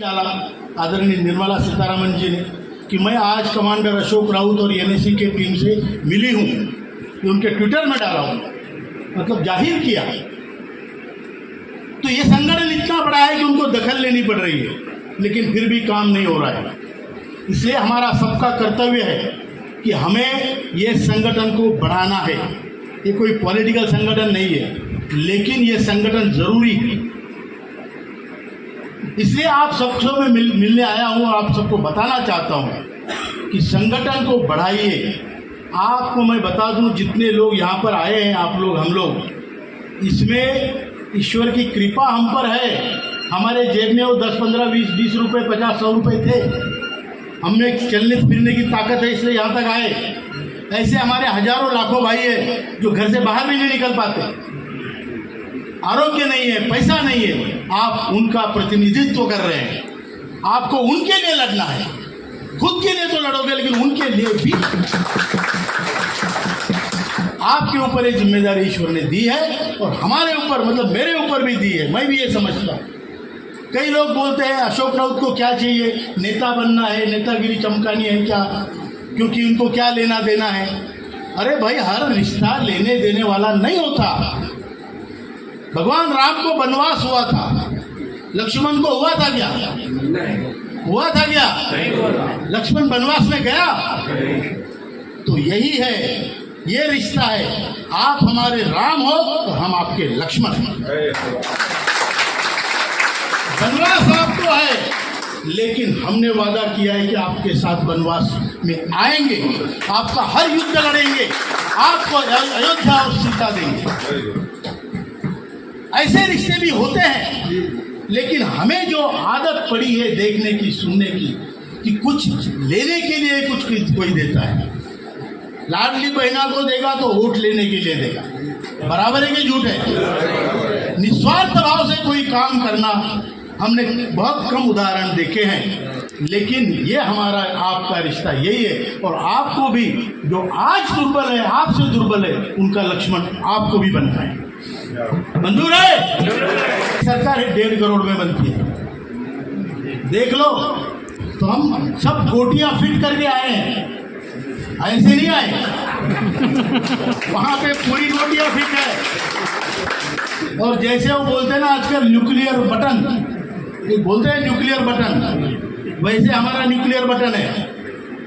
आदरणीय निर्मला सीतारमण जी ने कि मैं आज कमांडर अशोक राउत और एनएससी के टीम से मिली हूँ, ये उनके ट्विटर में डाला हूँ, मतलब जाहिर किया। तो ये संगठन इतना बड़ा है कि उनको दखल लेनी पड़ रही है, लेकिन फिर भी काम नहीं हो रहा है। इसलिए हमारा सबका कर्तव्य है कि हमें ये संगठन को बढ़ाना है। ये कोई पॉलिटिकल संगठन नहीं है, लेकिन ये संगठन जरूरी है। इसलिए आप सबसे मैं मिलने आया हूँ, आप सबको बताना चाहता हूँ कि संगठन को बढ़ाइए। आपको मैं बता दूँ, जितने लोग यहाँ पर आए हैं, आप लोग, हम लोग, इसमें ईश्वर की कृपा हम पर है। हमारे जेब में वो 10, 15, 20 रुपये, 50, 100 रुपये थे। हमें चलने फिरने की ताकत है, इसलिए यहाँ तक आए। ऐसे हमारे हजारों लाखों भाई है जो घर से बाहर भी नहीं निकल पाते, आरोग्य नहीं है, पैसा नहीं है। आप उनका प्रतिनिधित्व कर रहे हैं। आपको उनके लिए लड़ना है। खुद के लिए तो लड़ोगे, लेकिन उनके लिए भी आपके ऊपर ये जिम्मेदारी ईश्वर ने दी है, और हमारे ऊपर, मतलब मेरे ऊपर भी दी है। मैं भी ये समझता हूँ। कई लोग बोलते हैं अशोक राउत को क्या चाहिए, नेता बनना है, नेतागिरी चमकानी है क्या, क्योंकि उनको क्या लेना देना है। अरे भाई, हर रिश्ता लेने देने वाला नहीं होता। भगवान राम को वनवास हुआ था, लक्ष्मण को हुआ था क्या? हुआ था क्या? लक्ष्मण वनवास में गया? तो यही है, ये रिश्ता है। आप हमारे राम हो तो हम आपके लक्ष्मण। वनवास आपको है, लेकिन हमने वादा किया है कि आपके साथ वनवास में आएंगे, आपका हर युद्ध लड़ेंगे, आपको अयोध्या और सीता देंगे। ऐसे रिश्ते भी होते हैं, लेकिन हमें जो आदत पड़ी है देखने की, सुनने की, कि कुछ लेने के लिए कुछ कोई देता है। लाडली बहना को देगा तो वोट लेने के लिए देगा, बराबर है कि झूठ है? निस्वार्थ भाव से कोई काम करना हमने बहुत कम उदाहरण देखे हैं, लेकिन ये हमारा आपका रिश्ता यही है। और आपको भी, जो आज दुर्बल है, आपसे दुर्बल है, उनका लक्ष्मण आपको भी बनना है। मंजूर है? सरकार 1.5 करोड़ में बनती है, देख लो। तो हम सब गोटियां फिट करके आए हैं, ऐसे नहीं आए। वहां पे पूरी गोटियां फिट है। और जैसे वो बोलते हैं ना आजकल न्यूक्लियर बटन, ये बोलते हैं न्यूक्लियर बटन, वैसे हमारा न्यूक्लियर बटन है।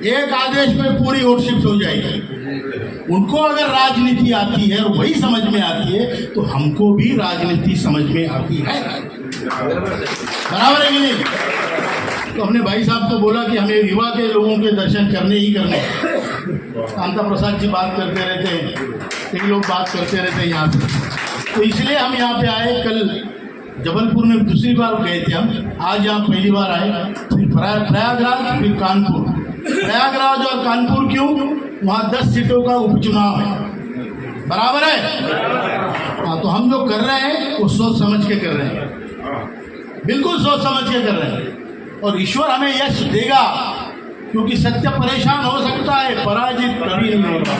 एक आदेश में पूरी वोट शिफ्ट हो जाएगी। उनको अगर राजनीति आती है और वही समझ में आती है, तो हमको भी राजनीति समझ में आती है, बराबर है कि नहीं? तो हमने भाई साहब को बोला कि हमें युवा के लोगों के दर्शन करने ही करने। कांता प्रसाद जी बात करते रहते हैं, कई लोग बात करते रहते हैं यहाँ पे, तो इसलिए हम यहाँ पे आए। कल जबलपुर में दूसरी बार गए थे हम, आज यहाँ पहली बार आए। फिर प्रयागराज, फिर कानपुर। प्रयागराज और कानपुर क्यों? वहाँ 10 सीटों का उपचुनाव है, बराबर है? हाँ, तो हम जो कर रहे हैं वो सोच समझ के कर रहे हैं, बिल्कुल सोच समझ के कर रहे हैं। और ईश्वर हमें यश देगा, क्योंकि सत्य परेशान हो सकता है, पराजित कभी नहीं होगा।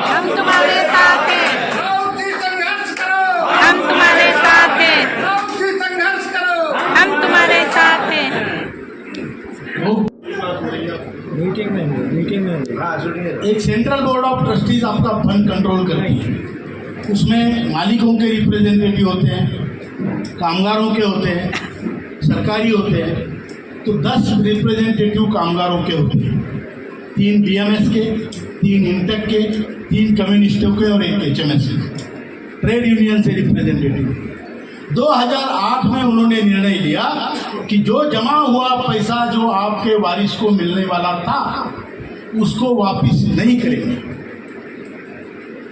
हम तुम्हारे साथ हैं, हम तुम्हारे साथ हैं, हम तुम्हारे साथ हैं। मीटिंग में एक सेंट्रल बोर्ड ऑफ ट्रस्टीज आपका फंड कंट्रोल करती है। उसमें मालिकों के रिप्रेजेंटेटिव होते हैं, कामगारों के होते हैं, सरकारी होते हैं। तो 10 रिप्रेजेंटेटिव कामगारों के होते हैं, 3 बीएमएस के, 3 इंटेक के, 3 कम्युनिस्टों के और 1 एचएमएस के, ट्रेड यूनियन से रिप्रेजेंटेटिव। 2008 में उन्होंने निर्णय लिया कि जो जमा हुआ पैसा जो आपके वारिस को मिलने वाला था, उसको वापस नहीं करेंगे।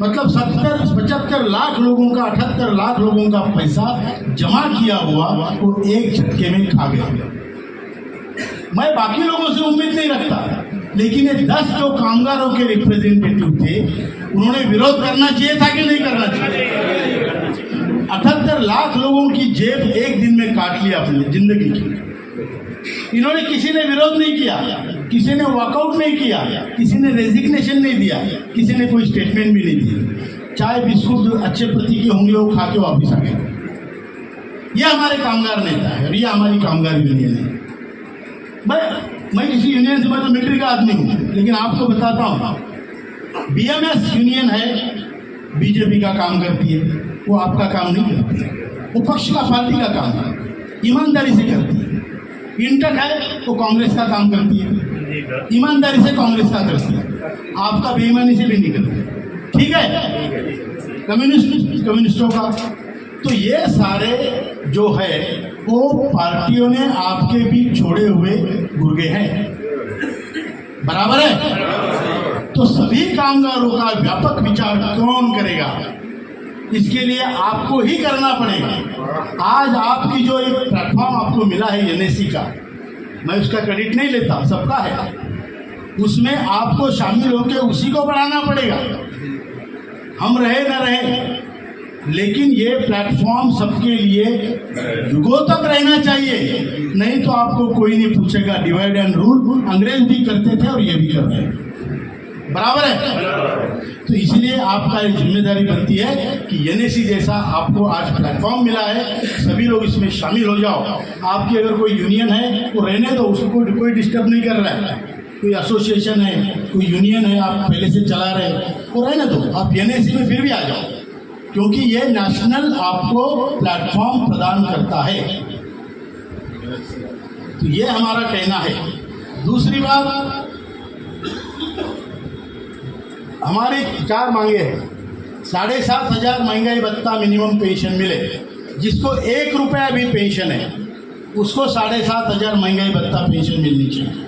मतलब 70-75 लाख लोगों का, 78 लाख लोगों का पैसा जमा किया हुआ वो एक झटके में खा गया। मैं बाकी लोगों से उम्मीद नहीं रखता, लेकिन ये 10 जो कामगारों के रिप्रेजेंटेटिव थे, उन्होंने विरोध करना चाहिए था कि नहीं करना चाहिए? 78 लाख लोगों की जेब एक दिन में काट लिया अपनी जिंदगी की। इन्होंने, किसी ने विरोध नहीं किया, किसी ने वॉकआउट नहीं किया, किसी ने रेजिग्नेशन नहीं दिया, किसी ने कोई स्टेटमेंट भी नहीं दिया। चाय बिस्कुट जो अच्छे प्रति के होंगे वो खा के वापिस आ गए। ये हमारे कामगार नेता है और ये हमारी कामगार यूनियन है। मैं किसी यूनियन से, मैं तो मिलिट्री का आदमी हूँ, लेकिन आपको बताता हूँ बीएमएस यूनियन है, बीजेपी का काम करती है, वो आपका काम नहीं करती है, वो पक्ष का पार्टी का काम है, ईमानदारी से करती है। इंटक है तो कांग्रेस का काम करती है, ईमानदारी से कांग्रेस का करती है, आपका बेईमानी से भी नहीं करती। ठीक है, कम्युनिस्टों का तो ये सारे जो है वो पार्टियों ने आपके बीच छोड़े हुए गुर्गे हैं, बराबर है। तो सभी कामगारों का व्यापक विचार कौन करेगा, इसके लिए आपको ही करना पड़ेगा। आज आपकी जो एक प्लेटफॉर्म आपको मिला है एनएसी का, मैं उसका क्रेडिट नहीं लेता, सबका है, उसमें आपको शामिल होकर उसी को बढ़ाना पड़ेगा। हम रहे न रहे, लेकिन ये प्लेटफॉर्म सबके लिए युगों तक रहना चाहिए, नहीं तो आपको कोई नहीं पूछेगा। डिवाइड एंड रूल अंग्रेज भी करते थे और ये भी कर रहे हैं, बराबर है। तो इसलिए आपका एक जिम्मेदारी बनती है कि एनएसी जैसा आपको आज प्लेटफॉर्म मिला है, सभी लोग इसमें शामिल हो जाओ। आपकी अगर कोई यूनियन है वो रहने दो, उसको कोई डिस्टर्ब नहीं कर रहा है। कोई एसोसिएशन है, कोई यूनियन है, आप पहले से चला रहे वो रहने दो, आप एनएसी में फिर भी आ जाओ, क्योंकि ये नेशनल आपको प्लेटफॉर्म प्रदान करता है। तो ये हमारा कहना है। दूसरी बात, हमारी 4 मांगे हैं। 7,500 महंगाई भत्ता मिनिमम पेंशन मिले, जिसको 1 रुपया भी पेंशन है उसको 7,500 महंगाई भत्ता पेंशन मिलनी चाहिए,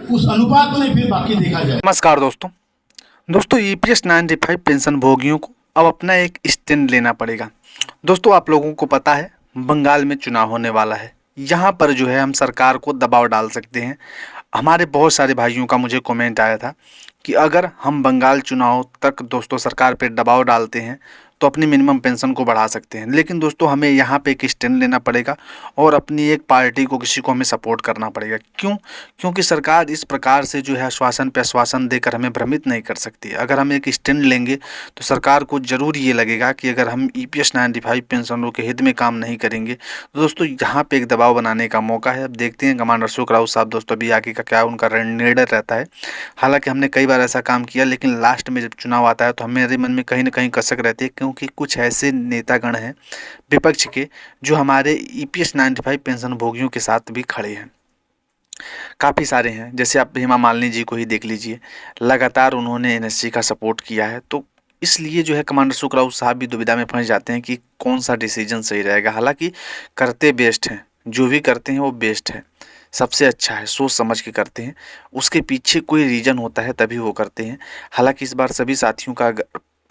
उस अनुपात में फिर बाकी देखा जाए। नमस्कार दोस्तों ईपीएस 95 पेंशन भोगियों को अब अपना एक स्टैंड लेना पड़ेगा। दोस्तों आप लोगों को पता है बंगाल में चुनाव होने वाला है, यहाँ पर जो है हम सरकार को दबाव डाल सकते हैं। हमारे बहुत सारे भाइयों का मुझे कमेंट आया था कि अगर हम बंगाल चुनाव तक दोस्तों सरकार पे दबाव डालते हैं तो अपनी मिनिमम पेंशन को बढ़ा सकते हैं। लेकिन दोस्तों हमें यहाँ पे एक स्टैंड लेना पड़ेगा और अपनी एक पार्टी को, किसी को हमें सपोर्ट करना पड़ेगा। क्योंकि सरकार इस प्रकार से जो है आश्वासन पे आश्वासन देकर हमें भ्रमित नहीं कर सकती। अगर हम एक स्टैंड लेंगे तो सरकार को ज़रूर ये लगेगा कि अगर हम ईपीएस 95 पेंशनरों के हित में काम नहीं करेंगे तो दोस्तों यहाँ पर एक दबाव बनाने का मौका है। अब देखते हैं कमांडर अशोक राउत साहब दोस्तों अभी आगे का क्या उनका निर्णय रहता है। हालाँकि हमने कई बार ऐसा काम किया, लेकिन लास्ट में जब चुनाव आता है तो हमारे मन में कहीं ना कहीं कसक रहती है, क्योंकि कुछ ऐसे नेतागण हैं विपक्ष के जो हमारे ईपीएस 95 पेंशन भोगियों के साथ भी खड़े हैं। काफ़ी सारे हैं, जैसे आप हेमा मालिनी जी को ही देख लीजिए, लगातार उन्होंने एनएससी का सपोर्ट किया है। तो इसलिए जो है कमांडर अशोक राउत साहब भी दुविधा में फंस जाते हैं कि कौन सा डिसीजन सही रहेगा। हालांकि करते बेस्ट हैं, जो भी करते हैं वो बेस्ट है, सबसे अच्छा है, सोच समझ के करते हैं, उसके पीछे कोई रीज़न होता है तभी वो करते हैं। हालांकि इस बार सभी साथियों का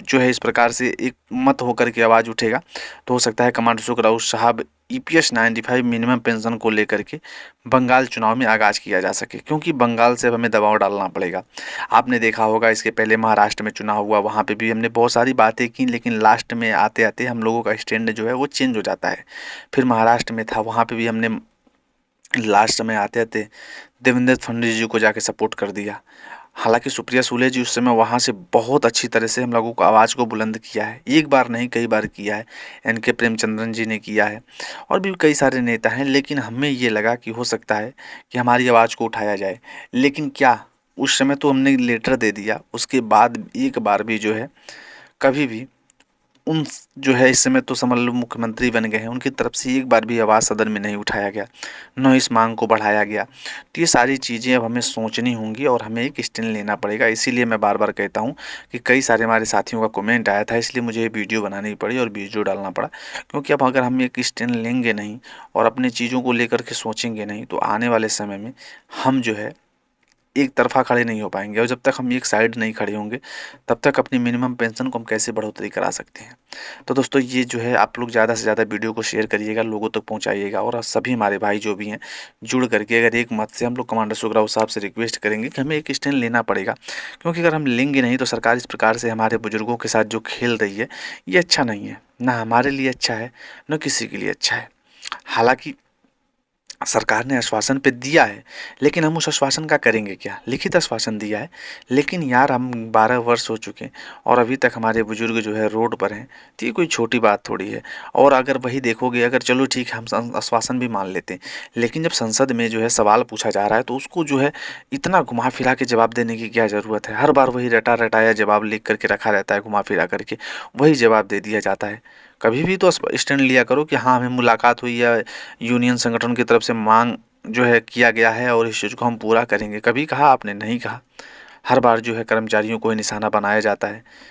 जो है इस प्रकार से एक मत होकर के आवाज़ उठेगा तो हो सकता है कमांडर अशोक राउत साहब ईपीएस 95 मिनिमम पेंशन को लेकर के बंगाल चुनाव में आगाज़ किया जा सके, क्योंकि बंगाल से हमें दबाव डालना पड़ेगा। आपने देखा होगा इसके पहले महाराष्ट्र में चुनाव हुआ, वहाँ पे भी हमने बहुत सारी बातें की, लेकिन लास्ट में आते आते हम लोगों का स्टैंड जो है वो चेंज हो जाता है। फिर महाराष्ट्र में था, वहाँ पर भी हमने लास्ट में आते आते देवेंद्र फडणवीस जी को जाके सपोर्ट कर दिया। हालांकि सुप्रिया सुले जी उस समय वहाँ से बहुत अच्छी तरह से हम लोगों को आवाज़ को बुलंद किया है, एक बार नहीं कई बार किया है। एनके प्रेमचंद्रन जी ने किया है और भी कई सारे नेता हैं, लेकिन हमें ये लगा कि हो सकता है कि हमारी आवाज़ को उठाया जाए। लेकिन क्या उस समय तो हमने लेटर दे दिया, उसके बाद एक बार भी जो है कभी भी उन जो है इस समय तो समझ लो मुख्यमंत्री बन गए हैं, उनकी तरफ से एक बार भी आवाज़ सदन में नहीं उठाया गया, न इस मांग को बढ़ाया गया। तो ये सारी चीज़ें अब हमें सोचनी होंगी और हमें एक स्टैंड लेना पड़ेगा। इसीलिए मैं बार बार कहता हूँ कि कई सारे हमारे साथियों का कमेंट आया था, इसलिए मुझे ये वीडियो बनानी पड़ी और वीडियो डालना पड़ा। क्योंकि अब अगर हम एक स्टैंड लेंगे नहीं और अपनी चीज़ों को लेकर के सोचेंगे नहीं तो आने वाले समय में हम जो है एक तरफा खड़े नहीं हो पाएंगे, और जब तक हम एक साइड नहीं खड़े होंगे तब तक अपनी मिनिमम पेंशन को हम कैसे बढ़ोतरी करा सकते हैं। तो दोस्तों ये जो है आप लोग ज़्यादा से ज़्यादा वीडियो को शेयर करिएगा, लोगों तक पहुंचाइएगा, और सभी हमारे भाई जो भी हैं जुड़ करके अगर एक मत से हम लोग कमांडर अशोक राउत साहब से रिक्वेस्ट करेंगे कि हमें एक स्टैंड लेना पड़ेगा। क्योंकि अगर हम लेंगे नहीं तो सरकार इस प्रकार से हमारे बुजुर्गों के साथ जो खेल रही है ये अच्छा नहीं है, ना हमारे लिए अच्छा है न किसी के लिए अच्छा है। हालाँकि सरकार ने आश्वासन पे दिया है, लेकिन हम उस आश्वासन का करेंगे क्या? लिखित आश्वासन दिया है, लेकिन यार हम 12 वर्ष हो चुके हैं और अभी तक हमारे बुजुर्ग जो है रोड पर हैं, तो ये कोई छोटी बात थोड़ी है। और अगर वही देखोगे, अगर चलो ठीक है हम आश्वासन भी मान लेते हैं, लेकिन जब संसद में जो है सवाल पूछा जा रहा है तो उसको जो है इतना घुमा फिरा के जवाब देने की क्या ज़रूरत है? हर बार वही रटा रटाया जवाब लिख करके रखा रहता है, घुमा फिरा करके वही जवाब दे दिया जाता है। कभी भी तो स्टैंड लिया करो कि हाँ हमें मुलाकात हुई या यूनियन संगठन की तरफ से मांग जो है किया गया है और इस चीज़ को हम पूरा करेंगे। कभी कहा आपने? नहीं कहा। हर बार जो है कर्मचारियों को ही निशाना बनाया जाता है।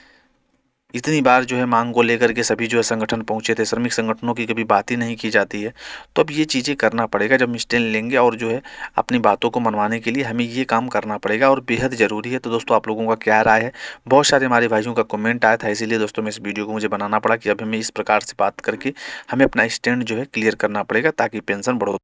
इतनी बार जो है मांग को लेकर के सभी जो है संगठन पहुंचे थे, श्रमिक संगठनों की कभी बात ही नहीं की जाती है। तो अब ये चीज़ें करना पड़ेगा जब हम स्टैंड लेंगे और जो है अपनी बातों को मनवाने के लिए हमें ये काम करना पड़ेगा और बेहद ज़रूरी है। तो दोस्तों आप लोगों का क्या राय है? बहुत सारे हमारे भाइयों का कमेंट आया था, इसीलिए दोस्तों मैं इस वीडियो को मुझे बनाना पड़ा कि अब हमें इस प्रकार से बात करके हमें अपना स्टैंड जो है क्लियर करना पड़ेगा ताकि पेंशन बढ़ो।